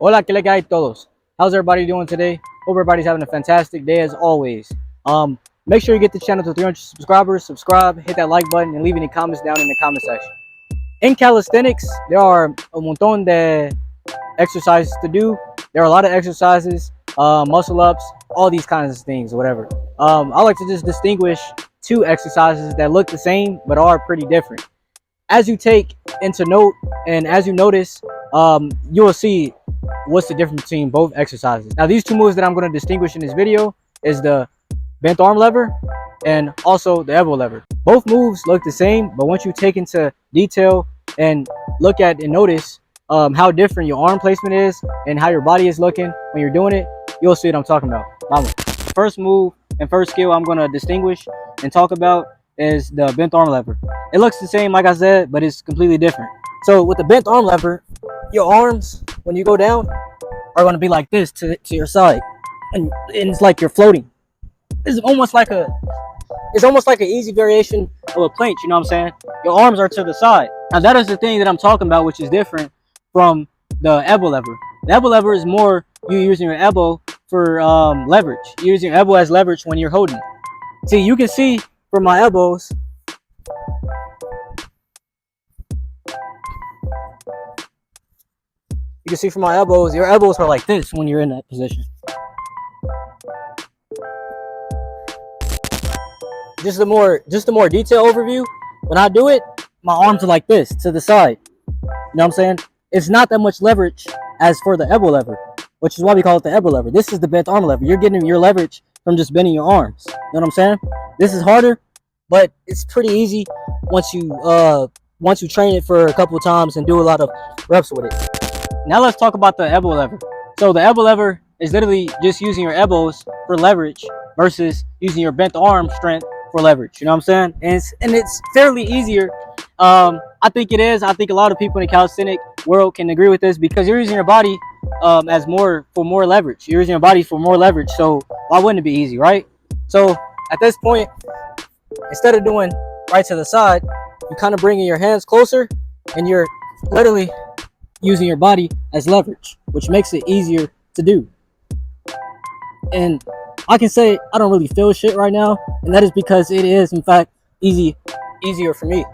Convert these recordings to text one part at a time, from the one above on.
Hola, que le hay todos. How's everybody doing today? Hope everybody's having a fantastic day as always. Make sure you get the channel to 300 subscribers, subscribe, hit that like button, and leave any comments down in the comment section. In calisthenics, there are a montón de exercises to do. There are a lot of exercises, muscle ups, all these kinds of things, whatever. I like to just distinguish two exercises that look the same but are pretty different. As you take into note and as you notice, you will see what's the difference between both exercises. Now, these two moves that I'm going to distinguish in this video is the bent arm lever and also the elbow lever. Both moves look the same, but once you take into detail and look at and notice how different your arm placement is and how your body is looking when you're doing it, you'll see what I'm talking about. Vamos. First move and first skill I'm going to distinguish and talk about is the bent arm lever. It looks the same, like I said, but it's completely different. So with the bent arm lever, your arms, when you go down, are going to be like this to your side, and it's like you're floating. It's almost like an easy variation of a planche. You know what I'm saying? Your arms are to the side. Now that is the thing that I'm talking about, which is different from the elbow lever. The elbow lever is more you using your elbow for leverage. You're using your elbow as leverage when you're holding. See, you can see from my elbows. You can see from my elbows, your elbows are like this when you're in that position. Just the more detailed overview, when I do it, my arms are like this to the side. You know what I'm saying? It's not that much leverage as for the elbow lever, which is why we call it the elbow lever. This is the bent arm lever. You're getting your leverage from just bending your arms. You know what I'm saying? This is harder, but it's pretty easy once you train it for a couple of times and do a lot of reps with it. Now let's talk about the elbow lever. So the elbow lever is literally just using your elbows for leverage versus using your bent arm strength for leverage. You know what I'm saying? And it's fairly easier. I think it is. I think a lot of people in the calisthenic world can agree with this because you're using your body as more leverage. You're using your body for more leverage. So why wouldn't it be easy, right? So at this point, instead of doing right to the side, you're kind of bringing your hands closer and you're literally using your body as leverage, which makes it easier to do. And I can say I don't really feel shit right now, and that is because it is in fact easier for me.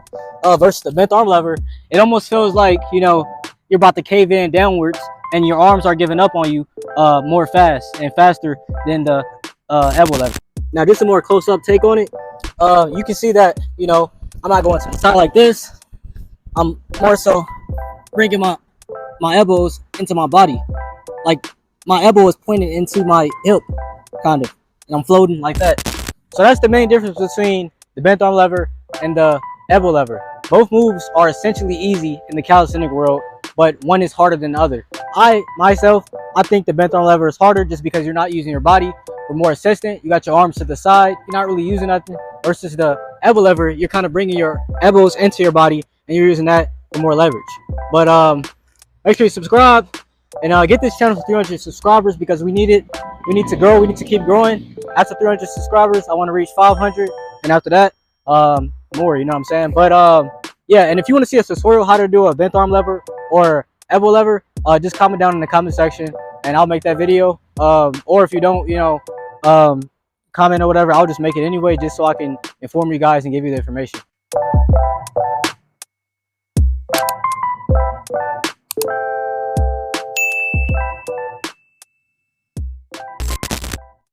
Versus the bent arm lever, it almost feels like, you know, you're about to cave in downwards and your arms are giving up on you more faster than the elbow lever. Now just a more close-up take on it, you can see that, you know, I'm not going to the side like this. I'm more so bringing my elbows into my body, like my elbow is pointed into my hip, kind of, and I'm floating like that. So that's the main difference between the bent arm lever and the elbow lever. Both moves are essentially easy in the calisthenic world, but one is harder than the other. I think the bent arm lever is harder just because you're not using your body for more assistant. You got your arms to the side, you're not really using nothing. Versus the elbow lever, you're kind of bringing your elbows into your body and you're using that for more leverage. But make sure you subscribe and get this channel to 300 subscribers because we need it. We need to grow. We need to keep growing. After 300 subscribers, I want to reach 500, and after that, more. You know what I'm saying? But yeah. And if you want to see a tutorial how to do a bent arm lever or elbow lever, just comment down in the comment section, and I'll make that video. Or if you don't, you know, comment or whatever, I'll just make it anyway, just so I can inform you guys and give you the information.